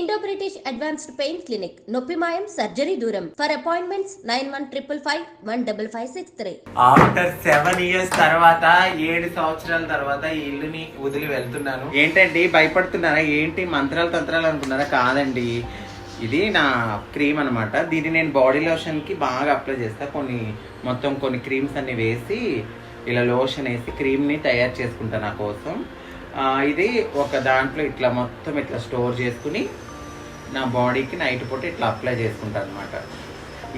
Indo British advanced pain clinic, నొప్పి మాయం, surgery దూరం. For appointments 9155556563. ఆఫ్టర్ 7 years తర్వాత 7 సంవత్సరాల తర్వాత ఈ ఇల్లుని వదిలి వెళ్తున్నాను. ఏంటండి భయపడుతున్నారా? ఏంటి మంత్రాలు తంత్రాలు అనుకున్నారా? కాదండి, ఇది నా క్రీమ్ అనమాట. దీన్ని నేను బాడీ లోషన్కి బాగా అప్లై చేస్తా. కొన్ని క్రీమ్స్ అన్ని వేసి ఇలా లోషన్ వేసి క్రీమ్ని తయారు చేసుకుంటా నా కోసం. ఇది ఒక దాంట్లో ఇట్లా మొత్తం ఇట్లా స్టోర్ చేసుకుని నా బాడీకి నైట్ పూట ఇట్లా అప్లై చేసుకుంటాను అనమాట.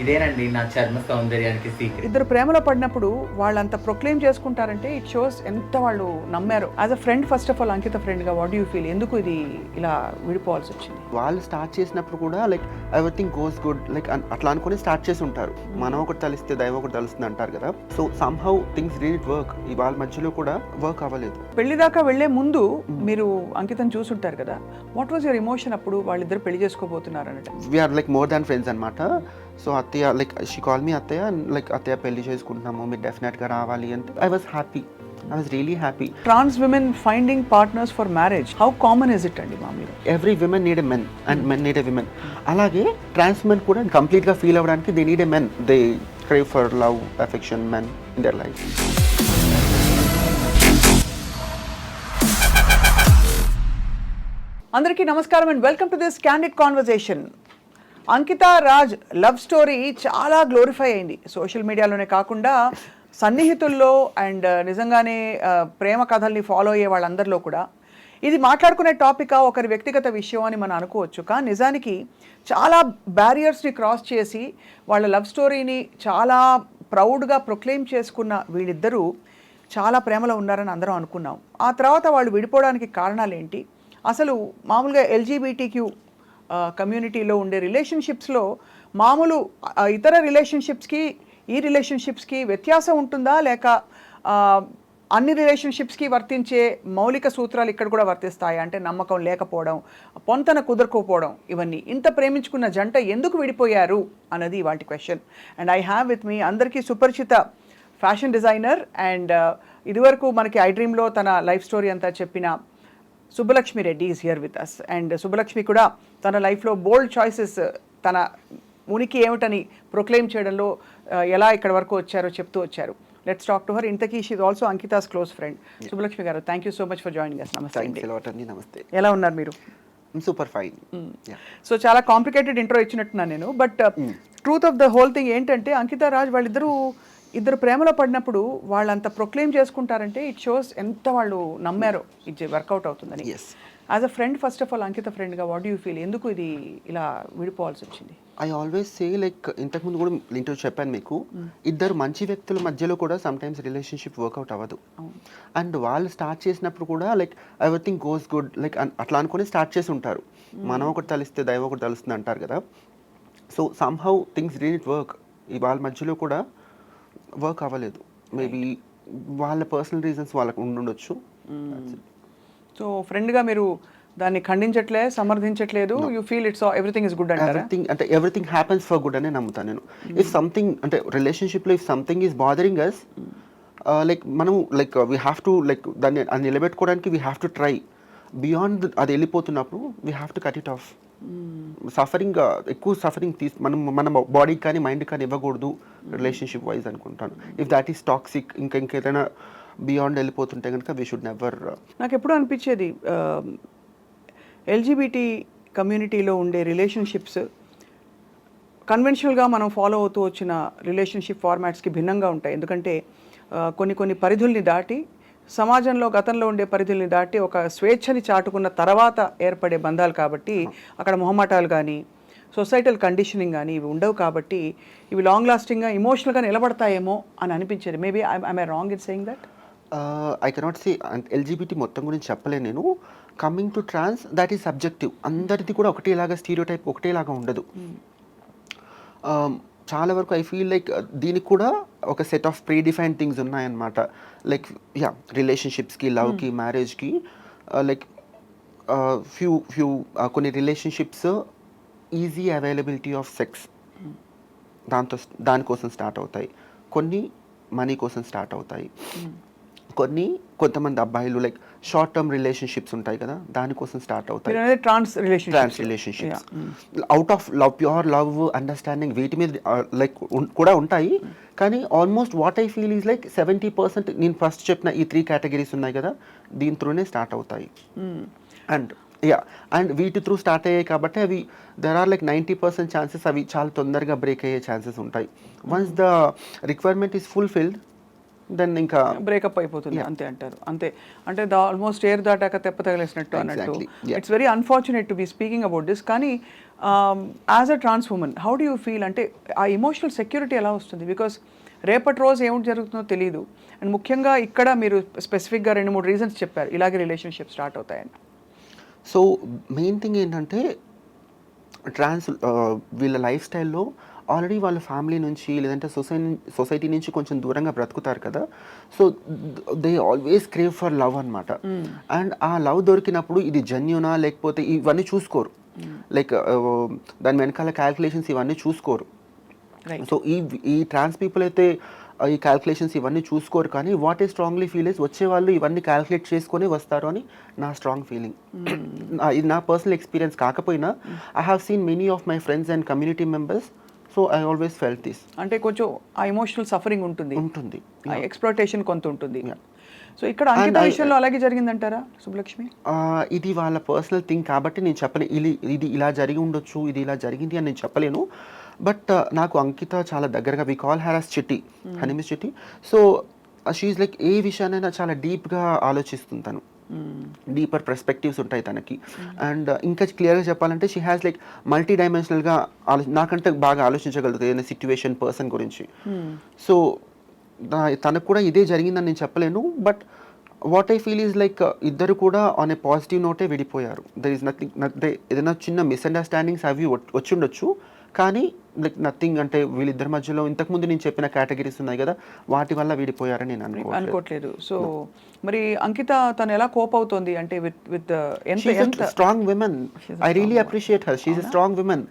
ఇదేనండి నా చర్మ సౌందర్యానికి సీక్రెట్. ఇద్దరు ప్రేమలో పడినప్పుడు వాళ్ళంత ప్రొక్లెయిమ్ చేసుకుంటారంటే ఇట్ షోస్ ఎంత వాళ్ళు నమ్మారు. As a friend, first of all Ankita ఫ్రెండ్గా వాట్ యూ ఫీల్? ఎందుకు ఇది ఇలా విడిపోవాల్సి వచ్చింది? వాళ్ళు స్టార్ట్ చేసినప్పుడు కూడా like everything goes good like అట్లా అనుకుని స్టార్ట్ చేసి ఉంటారు. మనం ఒకటి తలిస్తే దైవం ఒకటి తలుస్తుంది అంటారు కదా. So somehow things didn't work. వాళ్ళ మధ్యలో కూడా వర్క్ అవ్వలేదు. పెళ్లి దాకా వెళ్లే ముందు మీరు అంకితను చూసుంటారు కదా, వాట్ వాజ్ యువర్ ఎమోషన్ అప్పుడు వాళ్ళిద్దరు పెళ్లి చేసుకోబోతున్నారు అన్నట్టు? We're like more than friends అనమాట. సో అత్తయ్య లైక్ షీ కాల్ మీ అత్తయ్య, లైక్ అత్తయ్య పెళ్లి చేసుకుంటున్నాము, మీరు డెఫినెట్గా రావాలి అంటే I was happy. I was really happy. Trans women finding partners for marriage, how common is it andi మామూలుగా? Every women need a men and men need a women. అలాగే ట్రాన్స్ మెన్ కూడా కంప్లీట్గా ఫీల్ అవ్వడానికి they need a men. They crave for love, affection, men in their life. అందరికీ నమస్కారం and welcome to this candid conversation. Ankita Raj love story చాలా glorify అయింది social మీడియాలోనే కాకుండా సన్నిహితుల్లో and నిజంగానే ప్రేమ కథల్ని ఫాలో అయ్యే వాళ్ళందరిలో కూడా. ఇది మాట్లాడుకునే టాపిక్ ఒకరి వ్యక్తిగత విషయం అని మనం అనుకోవచ్చు, కానీ నిజానికి చాలా బ్యారియర్స్ని క్రాస్ చేసి వాళ్ళ లవ్ స్టోరీని చాలా ప్రౌడ్గా ప్రొక్లెయిమ్ చేసుకున్న వీళ్ళిద్దరూ చాలా ప్రేమలో ఉన్నారని అందరం అనుకున్నాం. ఆ తర్వాత వాళ్ళు విడిపోవడానికి కారణాలు ఏంటి? అసలు మామూలుగా ఎల్జీబీటీక్యూ కమ్యూనిటీలో ఉండే రిలేషన్షిప్స్లో మామూలు ఇతర రిలేషన్షిప్స్కి ఈ రిలేషన్షిప్స్కి వ్యత్యాసం ఉంటుందా, లేక అన్ని రిలేషన్షిప్స్కి వర్తించే మౌలిక సూత్రాలు ఇక్కడ కూడా వర్తిస్తాయి? అంటే నమ్మకం లేకపోవడం, పొంతన కుదరకపోవడం, ఇవన్నీ. ఇంత ప్రేమించుకున్న జంట ఎందుకు విడిపోయారు అన్నది వాటి question. And I have with me అందరికీ సుపరిచిత ఫ్యాషన్ డిజైనర్ అండ్ ఇదివరకు మనకి ఐ డ్రీమ్లో తన లైఫ్ స్టోరీ అంతా చెప్పిన Subbalakshmi Reddy is here with us. And Subbalakshmi కూడా తన లైఫ్లో బోల్డ్ చాయిసెస్, తన ఉనికి ఏమిటని ప్రొక్లెయిమ్ చేయడంలో ఎలా ఇక్కడ వరకు వచ్చారో చెప్తూ వచ్చారు. Let's talk to her. ఇంతకీ she is also Ankita's close friend. Subbalakshmi garu, thank you so much for joining us. నమస్తే. నమస్తే. ఎలా ఉన్నారు మీరు? Super fine. సో చాలా కాంప్లికేటెడ్ ఇంట్రో ఇచ్చినట్టున్నాను నేను, but truth of the whole thing ఏంటంటే అంకిత రాజ్ ఇద్దరు ప్రేమలో పడినప్పుడు వాళ్ళంత ప్రొక్లెయిమ్ చేసుకుంటారంటే ఇట్ షోస్ ఎంత వాళ్ళు నమ్మారో ఇది వర్కౌట్ అవుతుందని. As a friend, first of all Ankita ఫ్రెండ్గా వాట్ యూ ఫీల్? ఎందుకు ఇది ఇలా విడిపోవాల్సి వచ్చింది? ఐ ఆల్వేస్ సే లైక్ ఇంతకుముందు కూడా ఇంటర్వ్యూ చెప్పాను మీకు, ఇద్దరు మంచి వ్యక్తుల మధ్యలో కూడా సమ్టైమ్స్ రిలేషన్షిప్ వర్కౌట్ అవ్వదు. అండ్ వాళ్ళు స్టార్ట్ చేసినప్పుడు కూడా like everything goes good like అట్లా అనుకుని స్టార్ట్ చేసి ఉంటారు. మనం ఒకటి తలిస్తే దైవం ఒకటి తలుస్తుంది అంటారు కదా. So somehow things didn't work. వాళ్ళ మధ్యలో కూడా వర్క్ అవ్వలేదు. మేబీ వాళ్ళ పర్సనల్ రీజన్స్ వాళ్ళకు ఉండొచ్చు. సో ఫ్రెండ్గా మీరు దాన్ని ఖండించట్లే, సమర్థించట్లేదు. You feel it's everything is good అంటారా? అంటే ఎవ్రీథింగ్ హ్యాపెన్స్ ఫర్ గుడ్ అనే నమ్ముతాను నేను. ఇఫ్ సంథింగ్ అంటే రిలేషన్షిప్లో if something is bothering us, like మనం like we have to like దాన్ని నిలబెట్టుకోవడానికి we have to try. Beyond అది వెళ్ళిపోతున్నప్పుడు we have to cut it off. Suffering ఎక్కువ సఫరింగ్ మన బాడీకి కానీ మైండ్ కానీ ఇవ్వకూడదు రిలేషన్షిప్ వైజ్ అనుకుంటాను. ఇఫ్ దాట్ ఈస్ టాక్సిక్, ఇంకేదైనా బియాండ్ వెళ్ళిపోతుంటే కనుక వీ షుడ్ నెవర్. నాకు ఎప్పుడు అనిపించేది ఎల్జీబీటీ కమ్యూనిటీలో ఉండే రిలేషన్షిప్స్ కన్వెన్షనల్గా మనం ఫాలో అవుతూ వచ్చిన రిలేషన్షిప్ ఫార్మాట్స్కి భిన్నంగా ఉంటాయి. ఎందుకంటే కొన్ని పరిధుల్ని దాటి, సమాజంలో గతంలో ఉండే పరిధుల్ని దాటి ఒక స్వేచ్ఛని చాటుకున్న తర్వాత ఏర్పడే బంధాలు కాబట్టి అక్కడ మొహమాటాలు కానీ సొసైటల్ కండిషనింగ్ కానీ ఇవి ఉండవు. కాబట్టి ఇవి లాంగ్ లాస్టింగ్గా ఇమోషనల్గా నిలబడతాయేమో అని అనిపించేది. Maybe I wrong in saying that? I cannot say LGBT మొత్తం గురించి చెప్పలేను నేను. Coming to trans, that is subjective. అందరిది కూడా ఒకటేలాగా స్టీరియోటైప్ ఒకటేలాగా ఉండదు. చాలా వరకు ఐ ఫీల్ లైక్ దీనికి కూడా ఒక set of pre define things ఉన్నాయన్నమాట. లైక్ రిలేషన్షిప్స్కి, లవ్కి, మ్యారేజ్కి లైక్ ఫ్యూ కొన్ని relationships easy availability of sex దానికోసం స్టార్ట్ అవుతాయి. కొన్ని మనీ కోసం స్టార్ట్ అవుతాయి. కొంతమంది అబ్బాయిలు లైక్ షార్ట్ టర్మ్ రిలేషన్షిప్స్ ఉంటాయి కదా, దానికోసం స్టార్ట్ అవుతాయి trans trans relationships. Out of love, pure love, understanding వీటి మీద లైక్ కూడా ఉంటాయి. కానీ almost what I feel is like 70% నేను ఫస్ట్ చెప్పిన ఈ 3 కేటగిరీస్ ఉన్నాయి కదా, దీని త్రూనే స్టార్ట్ అవుతాయి. అండ్ వీటి త్రూ స్టార్ట్ అయ్యాయి కాబట్టి అవి దెర్ ఆర్ లైక్ 90% ఛాన్సెస్ అవి చాలా తొందరగా బ్రేక్ అయ్యే ఛాన్సెస్ ఉంటాయి. Once the requirement is fulfilled then ఇంకా బ్రేకప్ అయిపోతుంది, అంతే అంటారు. అంతే అంటే ఆల్మోస్ట్ ఎయిర్ దాటాక తెప్ప తగిలేసినట్టు అన్నట్టు. It's very unfortunate to be speaking about this. కానీ as a trans woman how do you feel? అంటే ఆ ఎమోషనల్ సెక్యూరిటీ ఎలా వస్తుంది? బికాస్ రేపటి రోజు ఏమిటి జరుగుతుందో తెలియదు. అండ్ ముఖ్యంగా ఇక్కడ మీరు స్పెసిఫిక్గా 2-3 రీజన్స్ చెప్పారు ఇలాగే రిలేషన్షిప్ స్టార్ట్ అవుతాయని. సో మెయిన్ థింగ్ ఏంటంటే వీళ్ళ లైఫ్ స్టైల్లో ఆల్రెడీ వాళ్ళ ఫ్యామిలీ నుంచి లేదంటే సొసైటీ నుంచి కొంచెం దూరంగా బ్రతుకుతారు కదా. So they always crave for love అనమాట. అండ్ ఆ లవ్ దొరికినప్పుడు ఇది జెన్యూనా లేకపోతే ఇవన్నీ చూసుకోరు. లైక్ దాని వెనకాల క్యాల్కులేషన్స్ ఇవన్నీ చూసుకోరు. సో ఈ ట్రాన్స్ పీపుల్ అయితే ఈ క్యాల్కులేషన్స్ ఇవన్నీ చూసుకోరు. కానీ వాట్ ఈ స్ట్రాంగ్లీ ఫీల్ ఇస్ వచ్చే వాళ్ళు ఇవన్నీ క్యాల్కులేట్ చేసుకొని వస్తారు అని నా స్ట్రాంగ్ ఫీలింగ్. ఇది నా పర్సనల్ ఎక్స్పీరియన్స్ కాకపోయినా I have seen many of my friends and community members. So I always felt this. అంటే కొంచెం ఆ ఎమోషనల్ సఫరింగ్ ఉంటుంది, ఎక్స్‌ప్లాయిటేషన్ కొంత ఉంటుంది. సో ఇక్కడ అంకిత విషయంలో అలాగే జరిగిందంటారా సుబ్బలక్ష్మి? ఇది వాళ్ళ పర్సనల్ థింగ్ కాబట్టి నేను చెప్పలేను ఇది ఇలా జరిగి ఉండొచ్చు, ఇది ఇలా జరిగింది అని నేను చెప్పలేను. బట్ నాకు అంకిత చాలా దగ్గరగా, వి కాల్ హర్ యాస్ చిట్టి, హర్ నేమ్ ఇస్ చిట్టి. సో షీఈ్ లైక్ ఏ విషయానైనా చాలా డీప్గా ఆలోచిస్తుంది తను. డీపర్ పర్స్పెక్టివ్స్ ఉంటాయి తనకి. అండ్ ఇంకా క్లియర్గా చెప్పాలంటే షీ హ్యాస్ లైక్ మల్టీ డైమెన్షనల్గా నాకంటే బాగా ఆలోచించగలుగుతుంది ఏదైనా సిచ్యువేషన్, పర్సన్ గురించి. సో తనకు కూడా ఇదే జరిగిందని నేను చెప్పలేను. But what I feel is like ఇద్దరు కూడా ఆన్ ఏ పాజిటివ్ నోటే విడిపోయారు. దర్ ఈస్ నథింగ్, ఏదైనా చిన్న మిస్అండర్స్టాండింగ్స్ అవి వచ్చిండొచ్చు కానీ లైక్ నథింగ్. అంటే వీళ్ళిద్దరి మధ్యలో ఇంతకుముందు నేను చెప్పిన కేటగిరీస్ ఉన్నాయి కదా, వాటి వల్ల విడిపోయారని నేను అనుకోవట్లేదు. సో మరి అంకిత తను ఎలా కోప్ అవుతుంది అంటే with strong women. I really appreciate her. She is a strong women.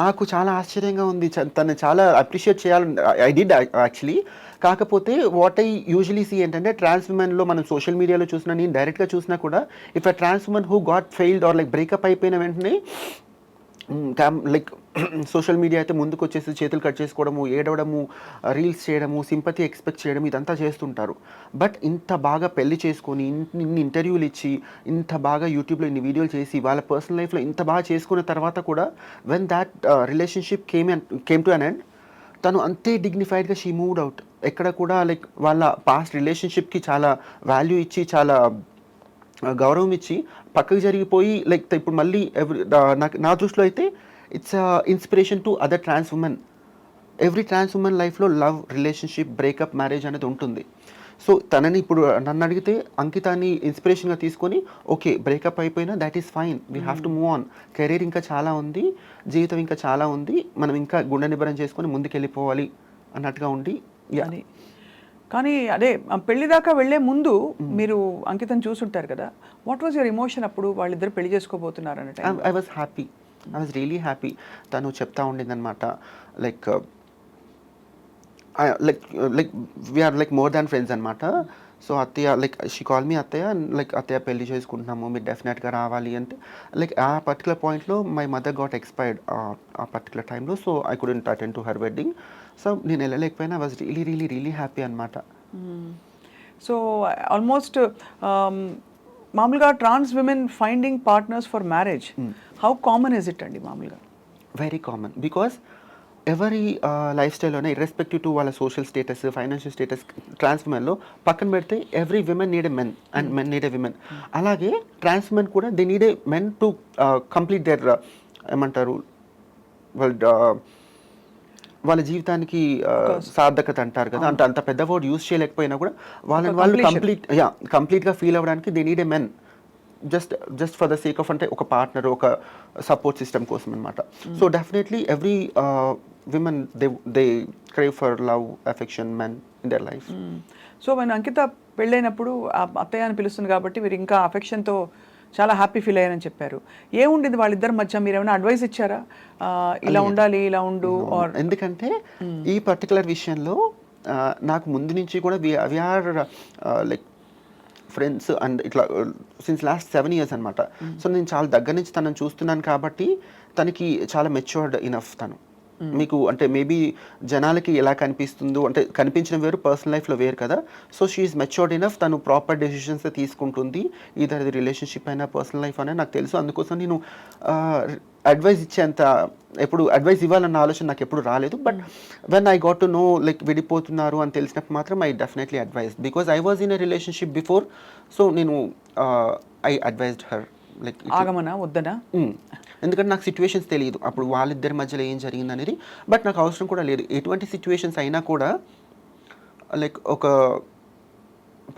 నాకు చాలా ఆశ్చర్యంగా ఉంది. తను చాలా అప్రిషియేట్ చేయాలని ఐ డిడ్ యాక్చువల్లీ. కాకపోతే వాట్ ఐ యూజువలీ సీ ఏంటంటే ట్రాన్స్ ఉమెన్లో మనం సోషల్ మీడియాలో చూసినా, నేను డైరెక్ట్గా చూసినా కూడా, if a trans women who got failed or like breakup అయిపోయిన వెంటనే లైక్ సోషల్ మీడియా అయితే ముందుకు వచ్చేసి చేతులు కట్ చేసుకోవడము, ఏడవడము, రీల్స్ చేయడము, సింపతి ఎక్స్పెక్ట్ చేయడం ఇదంతా చేస్తుంటారు. బట్ ఇంత బాగా పెళ్లి చేసుకొని ఇన్ని ఇంటర్వ్యూలు ఇచ్చి ఇంత బాగా యూట్యూబ్లో ఇన్ని వీడియోలు చేసి వాళ్ళ పర్సనల్ లైఫ్లో ఇంత బాగా చేసుకున్న తర్వాత కూడా when that relationship came to an end, తను అంతే డిగ్నిఫైడ్గా షీ మూవ్డ్ అవుట్. ఎక్కడ కూడా లైక్ వాళ్ళ పాస్ట్ రిలేషన్షిప్కి చాలా వాల్యూ ఇచ్చి, చాలా గౌరవం ఇచ్చి పక్కకు జరిగిపోయి లైక్ ఇప్పుడు మళ్ళీ నా దృష్టిలో అయితే it's inspiration to other trans women. Every trans women లైఫ్లో లవ్, రిలేషన్షిప్, బ్రేకప్, మ్యారేజ్ అనేది ఉంటుంది. సో తనని ఇప్పుడు నన్ను అడిగితే అంకితాన్ని ఇన్స్పిరేషన్గా తీసుకొని ఓకే బ్రేకప్ అయిపోయినా that is fine, we have to move on, career ఇంకా చాలా ఉంది, జీవితం ఇంకా చాలా ఉంది, మనం ఇంకా గుండె నిబ్బరం చేసుకొని ముందుకెళ్ళిపోవాలి అన్నట్టుగా ఉండి. అని కానీ అదే పెళ్లి దాకా వెళ్లే ముందు మీరు అంకితం చూసుంటారు కదా, వాట్ వాజ్ యువర్ ఎమోషన్ అప్పుడు వాళ్ళిద్దరు పెళ్లి చేసుకోబోతున్నారు అన్నట్టు? I was happy, I was really happy. తను చెప్తా ఉండింది అనమాట like like we're like more than friends అనమాట. సో అత్తయ్య లైక్ షీ కాల్ మీ అత్తయ్య, లైక్ అత్తయ్య పెళ్లి చేసుకుంటున్నాము, మీరు డెఫినెట్గా రావాలి అంటే. లైక్ ఆ పర్టికులర్ పాయింట్లో మై మదర్ గాట్ ఎక్స్పైర్డ్ ఆ పర్టికులర్ టైంలో. So I couldn't attend to her wedding. So నేను వెళ్ళలేకపోయినా I was really really really happy అనమాట. సో ఆల్మోస్ట్ మామూలుగా trans women finding partners for marriage, how common is it అండి? మామూలుగా very common. Because ఎవరి life స్టైల్లోనే irrespective to వాళ్ళ social status, financial status, trans ఉమెన్లో పక్కన పెడితే every women need a men and men need a women. అలాగే trans women కూడా they need a men to complete there ఏమంటారు వాళ్ళ జీవితానికి సార్థకత అంటారు కదా, అంటే అంత పెద్ద వర్డ్ యూజ్ చేయలేకపోయినా కూడా వాళ్ళని వాళ్ళు కంప్లీట్గా ఫీల్ అవ్వడానికి they need a men just for the sake of అంటే ఒక పార్ట్నర్, ఒక సపోర్ట్ సిస్టమ్ కోసం అనమాట. So definitely every women they crave for love, affection, men in their life. So మన అంకిత పెళ్ళైనప్పుడు అత్తయ్య అని పిలుస్తుంది కాబట్టి మీరు ఇంకా అఫెక్షన్తో చాలా హ్యాపీ ఫీల్ అయ్యారని చెప్పారు. ఏముండింది వాళ్ళిద్దరి మధ్య? మీరు ఏమైనా అడ్వైస్ ఇచ్చారా, ఇలా ఉండాలి, ఇలా ఉండు? ఎందుకంటే ఈ పర్టికులర్ విషయంలో నాకు ముందు నుంచి కూడా వీఆర్ లైక్ ఫ్రెండ్స్ అండ్ ఇట్లా సిన్స్ లాస్ట్ 7 years అనమాట. సో నేను చాలా దగ్గర నుంచి తనని చూస్తున్నాను కాబట్టి తనకి చాలా మెచ్యూర్డ్ ఇనఫ్ తను. మీకు అంటే మేబీ జనాలకి ఎలా కనిపిస్తుందో అంటే కనిపించడం వేరు, పర్సనల్ లైఫ్లో వేరు కదా. సో షీఈస్ మెచ్యూర్డ్ ఇనఫ్, తను ప్రాపర్ డెసిషన్స్ తీసుకుంటుంది, ఈధర్ అది రిలేషన్షిప్ అయినా పర్సనల్ లైఫ్ అయినా నాకు తెలుసు. అందుకోసం నేను అడ్వైస్ ఇచ్చేంత ఎప్పుడు అడ్వైస్ ఇవ్వాలన్న ఆలోచన నాకు ఎప్పుడు రాలేదు. But when I got to know like విడిపోతున్నారు అని తెలిసినప్పుడు మాత్రం I definitely advise, because I was in a relationship before. So నేను ఐ అడ్వైజ్డ్ హర్ లైక్ ఆగమనా వద్దనా, ఎందుకంటే నాకు సిచ్యువేషన్స్ తెలియదు అప్పుడు వాళ్ళిద్దరి మధ్యలో ఏం జరిగింది అనేది. బట్ నాకు అవసరం కూడా లేదు, ఎటువంటి సిచ్యువేషన్స్ అయినా కూడా లైక్ ఒక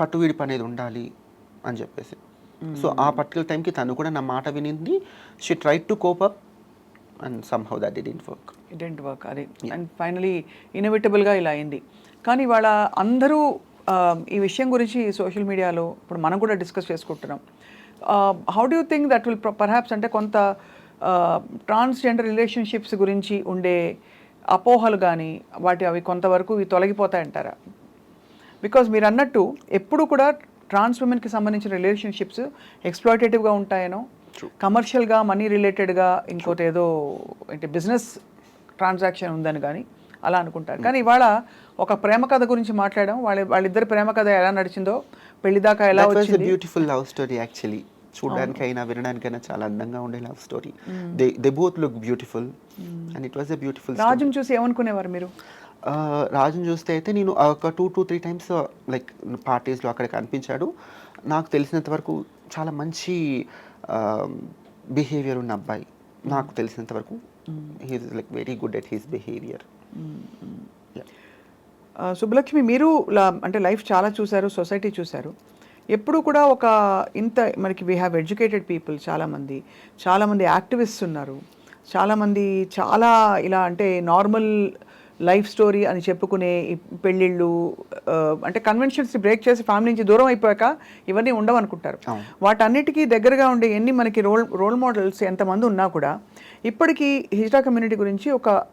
పట్టువిడి అనేది ఉండాలి అని చెప్పేసి. సో ఆ పర్టికులర్ టైంకి తను కూడా నా మాట వినింది. She tried to cope up and somehow that didn't work. అది అండ్ ఫైనలీ ఇన్ఎవిటబుల్గా ఇలా అయింది. కానీ వాళ్ళ అందరూ ఈ విషయం గురించి సోషల్ మీడియాలో ఇప్పుడు మనం కూడా డిస్కస్ చేసుకుంటున్నాం. How do you think that will perhaps అంటే కొంత ట్రాన్స్జెండర్ రిలేషన్షిప్స్ గురించి ఉండే అపోహలు కానీ అవి కొంతవరకు తొలగిపోతాయంటారా? బికాజ్ మీరు అన్నట్టు ఎప్పుడు కూడా ట్రాన్స్ ఉమెన్కి సంబంధించిన రిలేషన్షిప్స్ ఎక్స్ప్లాయిటేటివ్గా ఉంటాయనో, కమర్షియల్గా మనీ రిలేటెడ్గా ఇంకోటి ఏదో అంటే బిజినెస్ ట్రాన్సాక్షన్ ఉందని కానీ అలా అనుకుంటారు. కానీ ఇవాళ ఒక ప్రేమ కథ గురించి మాట్లాడడం, వాళ్ళిద్దరి ప్రేమ కథ ఎలా నడిచిందో, పెళ్లి దాకా ఎలా వచ్చింది. బ్యూటిఫుల్ లవ్ స్టోరీ యాక్చువల్లీ, చూడడానికైనా వినడానికైనా చాలా అందంగా ఉండే love story. They both look beautiful and it was a beautiful. రాజుని చూసి ఏమనుకునేవారు మీరు? రాజుని చూస్తే అయితే నేను ఒక 2-3 times లైక్ పార్టీస్లో అక్కడ కనిపించాడు. నాకు తెలిసినంత వరకు చాలా మంచి బిహేవియర్ ఉన్న అబ్బాయి నాకు తెలిసినంత వరకు. He is like very good at his behaviour. Subbalakshmi, మీరు అంటే లైఫ్ చాలా చూశారు, సొసైటీ చూశారు. ఎప్పుడు కూడా ఒక ఇంత మనకి వీ హ్యావ్ ఎడ్యుకేటెడ్ పీపుల్, చాలామంది యాక్టివిస్ట్స్ ఉన్నారు, చాలామంది చాలా ఇలా అంటే నార్మల్ లైఫ్ స్టోరీ అని చెప్పుకునే పెళ్ళిళ్ళు అంటే కన్వెన్షన్స్ బ్రేక్ చేసి ఫ్యామిలీ నుంచి దూరం అయిపోయాక ఇవన్నీ ఉండవు అనుకుంటారు. వాటన్నిటికీ దగ్గరగా ఉండే ఎన్ని మనకి రోల్ మోడల్స్ ఎంతమంది ఉన్నా కూడా ఇప్పటికీ హిజ్రా కమ్యూనిటీ గురించి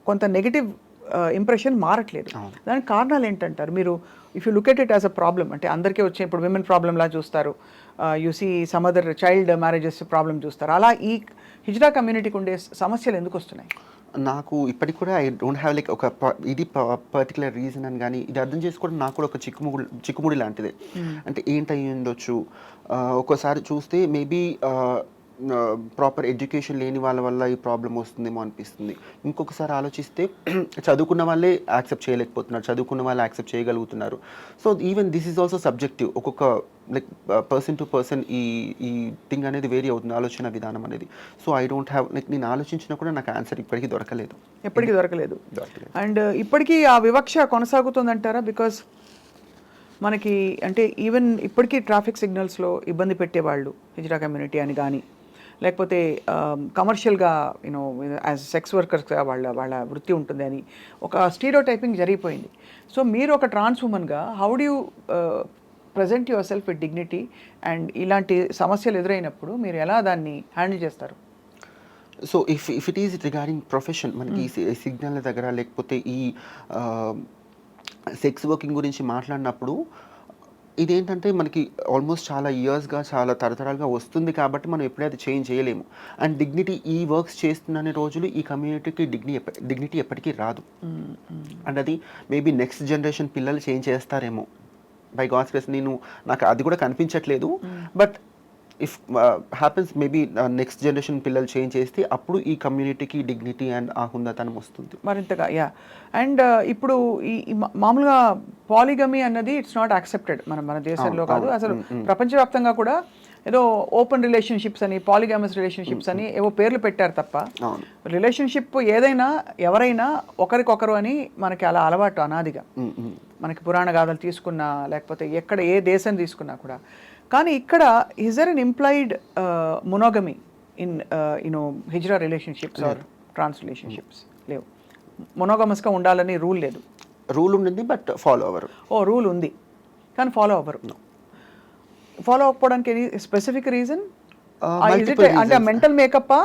కొంత నెగిటివ్ ఇంప్రెషన్ మారట్లేదు. దానికి కారణాలు ఏంటంటారు మీరు? If you look at it as a problem, అంటే అందరికీ వచ్చే ఇప్పుడు విమెన్ ప్రాబ్లంలా చూస్తారు, you see some other child marriages problem చూస్తారు. అలా ఈ హిజ్రా కమ్యూనిటీకి ఉండే సమస్యలు ఎందుకు వస్తున్నాయి? నాకు ఇప్పటికి కూడా ఐ డోంట్ హ్యావ్ లైక్ ఇది పర్టికులర్ రీజన్ అని కానీ ఇది అర్థం చేసుకోవడం నాకు కూడా ఒక చిక్కుముడి లాంటిదే. అంటే ఏంటై ఉండొచ్చు, ఒక్కోసారి చూస్తే మేబీ ప్రాపర్ ఎడ్యుకేషన్ లేని వాళ్ళ వల్ల ఈ ప్రాబ్లం వస్తుందేమో అనిపిస్తుంది. ఇంకొకసారి ఆలోచిస్తే చదువుకున్న వాళ్ళే యాక్సెప్ట్ చేయలేకపోతున్నారు, చదువుకున్న వాళ్ళు యాక్సెప్ట్ చేయగలుగుతున్నారు. So even this is also subjective. ఒక్కొక్క లైక్ పర్సన్ టు పర్సన్ ఈ థింగ్ అనేది వేరీ అవుతుంది, ఆలోచన విధానం అనేది. So I don't have like నేను ఆలోచించినా కూడా నాకు ఆన్సర్ ఇప్పటికీ దొరకలేదు. అండ్ ఇప్పటికీ ఆ వివక్ష కొనసాగుతుందంటారా? బికాస్ మనకి అంటే ఈవెన్ ఇప్పటికీ ట్రాఫిక్ సిగ్నల్స్లో ఇబ్బంది పెట్టేవాళ్ళు హిజ్రా కమ్యూనిటీ అని కానీ, లేకపోతే కమర్షియల్గా యూనో యాజ్ సెక్స్ వర్కర్స్గా వాళ్ళ వృత్తి ఉంటుంది అని ఒక స్టీరియోటైపింగ్ జరిగిపోయింది. సో మీరు ఒక ట్రాన్స్ ఉమెన్గా how do you present yourself with dignity and ఇలాంటి సమస్యలు ఎదురైనప్పుడు మీరు ఎలా దాన్ని హ్యాండిల్ చేస్తారు? So if it is regarding profession, మనకి ఈ సిగ్నల్ దగ్గర లేకపోతే ఈ సెక్స్ వర్కింగ్ గురించి మాట్లాడినప్పుడు ఇదేంటంటే మనకి ఆల్మోస్ట్ చాలా ఇయర్స్గా చాలా తరతరాలుగా వస్తుంది కాబట్టి మనం ఎప్పుడైతే చేంజ్ చేయలేము. అండ్ డిగ్నిటీ ఈ వర్క్స్ చేస్తున్న రోజులు ఈ కమ్యూనిటీకి డిగ్నిటీ ఎప్పటికీ రాదు. అండ్ అది మేబీ నెక్స్ట్ జనరేషన్ పిల్లలు చేంజ్ చేస్తారేమో బై గాడ్స్ గ్రేస్. నాకు అది కూడా కనిపించట్లేదు. But if happens maybe next generation పిల్లలు చేంజ్ చేస్తే అప్పుడు ఈ కమ్యూనిటీకి డిగ్నిటీ అండ్ ఆ హుందాతనం వస్తుంది మరింతగా. యా అండ్ ఇప్పుడు ఈ మామూలుగా పాలిగమీ అన్నది ఇట్స్ నాట్ యాక్సెప్టెడ్ మన దేశంలో కాదు, అసలు ప్రపంచవ్యాప్తంగా కూడా ఏదో ఓపెన్ రిలేషన్షిప్స్ అని, పాలిగమస్ రిలేషన్షిప్స్ అని ఏవో పేర్లు పెట్టారు తప్ప రిలేషన్షిప్ ఏదైనా ఎవరైనా ఒకరికొకరు అని మనకి అలా అలవాటు అనాదిగా. మనకి పురాణ గాథలు తీసుకున్నా లేకపోతే ఎక్కడ ఏ దేశం తీసుకున్నా కూడా. కానీ ఇక్కడ is there an implied monogamy in you know hijra relationships or trans relationships? లేవు. మొనోగమస్గా ఉండాలని రూల్ లేదు. రూల్ ఉంది బట్ ఫాలో అవ్వరు. రూల్ ఉంది కానీ ఫాలో అవ్వరు. ఫాలో అవ్వకపోవడానికి ఎనీ స్పెసిఫిక్ రీజన్? అంటే మెంటల్ మేకప్పా?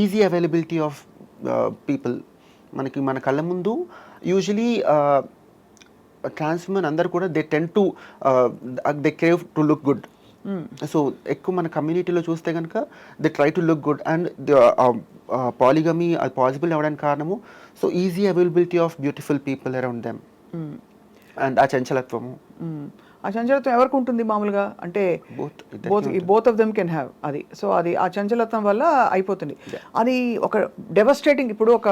Easy availability of people. మన కళ్ళ ముందు యూజువలీ ట్రాన్స్ ఉమెన్ అందరు కూడా they tend to they crave to look good. So ఎక్కువ మన కమ్యూనిటీలో చూస్తే కనుక they try to look good and polygamy అది పాసిబుల్ అవ్వడానికి కారణము so easy availability of beautiful people around them and ఆ చంచలత్వము. ఆ చంచలత్వం ఎవరికి ఉంటుంది మామూలుగా అంటే both of them can have అది. సో అది ఆ చంచలత్వం వల్ల అయిపోతుంది. అది ఒక డెవస్టేటింగ్. ఇప్పుడు ఒక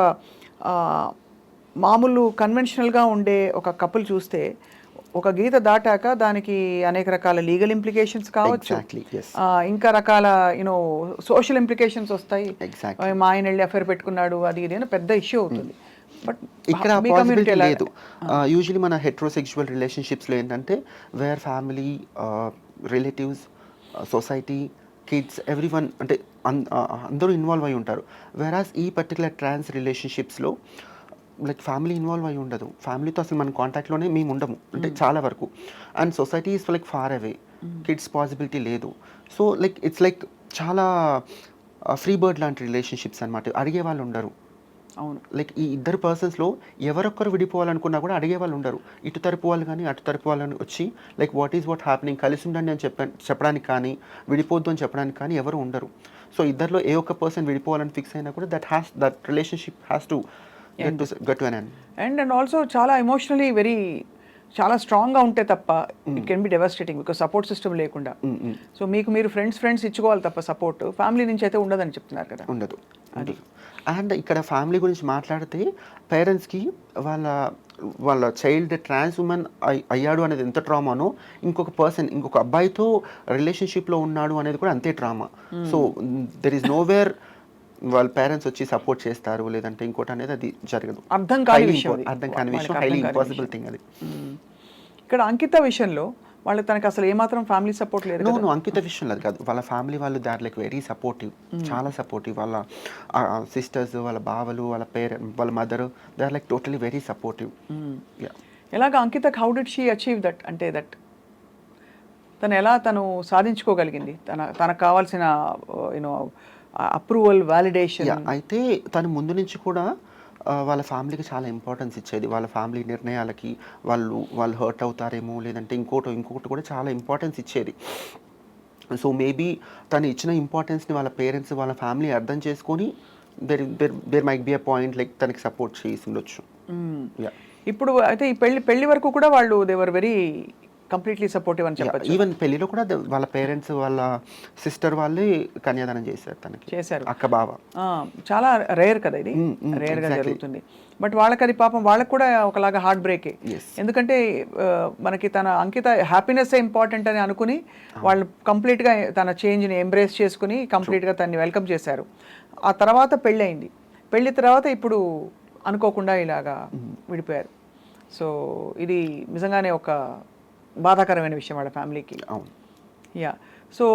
మామూలు కన్వెన్షనల్గా ఉండే ఒక కపుల్ చూస్తే ఒక గీత దాటాక దానికి అనేక రకాల లీగల్ ఇంప్లికేషన్స్ కావచ్చు, ఇంకా రకాల యూనో సోషల్ ఇంప్లికేషన్స్ వస్తాయి. మా ఆయన వెళ్ళి అఫేర్ పెట్టుకున్నాడు అది ఇది పెద్ద ఇష్యూ అవుతుంది. బట్ ఇక్కడ పాసిబిలిటీ లేదు. యూజువలీ మన హెట్రోసెక్షువల్ రిలేషన్షిప్స్లో ఏంటంటే where family, relatives, society, kids, everyone అంటే అందరూ ఇన్వాల్వ్ అయి ఉంటారు. వేరాస్ ఈ పర్టికులర్ ట్రాన్స్ రిలేషన్షిప్స్లో లైక్ ఫ్యామిలీ ఇన్వాల్వ్ అయి ఉండదు. ఫ్యామిలీతో అసలు మన కాంటాక్ట్లోనే మేము ఉండము అంటే చాలా వరకు. And society is like far away, kids possibility లేదు. సో లైక్ ఇట్స్ లైక్ చాలా ఫ్రీ బర్డ్ లాంటి రిలేషన్షిప్స్ అనమాట. అడిగే వాళ్ళు ఉండరు. అవును. లైక్ ఈ ఇద్దరు పర్సన్స్లో ఎవరొక్కరు విడిపోవాలనుకున్నా కూడా అడిగే వాళ్ళు ఉండరు. ఇటు తరపు వాళ్ళు కానీ అటు తరపు వాళ్ళని వచ్చి లైక్ వాట్ హ్యాపెనింగ్, కలిసి ఉండండి అని చెప్పడానికి కానీ విడిపోద్దు అని చెప్పడానికి కానీ ఎవరు ఉండరు. సో ఇద్దరిలో ఏ ఒక్క పర్సన్ విడిపోవాలని ఫిక్స్ అయినా కూడా that relationship has to get to an end. And also చాలా ఎమోషనలీ వెరీ చాలా స్ట్రాంగ్గా ఉంటే తప్ప it can be devastating because support system లేకుండా. సో మీకు మీరు ఫ్రెండ్స్ ఇచ్చుకోవాలి తప్ప సపోర్ట్ ఫ్యామిలీ నుంచి అయితే ఉండదని చెప్తున్నారు కదా. ఉండదు. అండ్ ఇక్కడ ఫ్యామిలీ గురించి మాట్లాడితే పేరెంట్స్కి వాళ్ళ చైల్డ్ ట్రాన్స్ ఉమెన్ అయ్యాడు అనేది ఎంత ట్రామానో ఇంకొక అబ్బాయితో రిలేషన్షిప్లో ఉన్నాడు అనేది కూడా అంతే trauma. So there is nowhere వాళ్ళ పేరెంట్స్ వచ్చి సపోర్ట్ చేస్తారు లేదంటే ఇంకోటి అనేది అది జరగదు. అర్థం కాని విషయం, హైలీ ఇంపాసిబుల్ థింగ్ అది. ఇక్కడ అంకిత విషయంలో వాళ్ళకి తనకి అసలు ఏమాత్రం ఫ్యామిలీ సపోర్ట్ లేదు. నో అంకిత విషయంలో అది కాదు. వాళ్ళ ఫ్యామిలీ వాళ్ళు they are like very supportive, చాలా సపోర్టివ్. వాళ్ళ సిస్టర్స్, వాళ్ళ బావలు, వాళ్ళ mother they are like totally very supportive. ఎలాగ అంకితకి how did she achieve that అంటే దట్ తను సాధించుకోగలిగింది తనకు కావాల్సిన యూనో అప్రూవల్, వాలిడేషన్? అయితే తను ముందు నుంచి కూడా వాళ్ళ ఫ్యామిలీకి చాలా ఇంపార్టెన్స్ ఇచ్చేది. వాళ్ళ ఫ్యామిలీ నిర్ణయాలకి వాళ్ళు హర్ట్ అవుతారేమో లేదంటే ఇంకొకటి కూడా చాలా ఇంపార్టెన్స్ ఇచ్చేది. సో మేబీ తను ఇచ్చిన ఇంపార్టెన్స్ని వాళ్ళ పేరెంట్స్, వాళ్ళ ఫ్యామిలీ అర్థం చేసుకొని there might be a point like తనకి సపోర్ట్ చేసి ఉండొచ్చు. ఇప్పుడు అయితే ఈ పెళ్లి వరకు కూడా వాళ్ళు దేవర్ వెరీ కంప్లీట్లీ సపోర్టివ్ అని చెప్పచ్చు. ఈవెన్ పెళ్లిలో కూడా వాళ్ళ పేరెంట్స్, వాళ్ళ సిస్టర్ వాళ్ళే కన్యాదానం చేశారు. అక్క బావ. చాలా రేర్ కదా ఇది, రేర్ గా జరుగుతుంది. బట్ వాళ్ళకి అది పాపం వాళ్ళకి కూడా ఒకలాగా హార్ట్ బ్రేకే. ఎందుకంటే మనకి తన అంకిత హ్యాపీనెస్ ఇంపార్టెంట్ అని అనుకుని వాళ్ళు కంప్లీట్గా తన చేంజ్ని ఎంబ్రేస్ చేసుకుని కంప్లీట్గా తనని వెల్కమ్ చేశారు. ఆ తర్వాత పెళ్ళయింది. పెళ్లి తర్వాత ఇప్పుడు అనుకోకుండా ఇలాగా విడిపోయారు. సో ఇది నిజంగానే ఒక బాధాకరమైన విషయం వాళ్ళ ఫ్యామిలీకి. యా. సో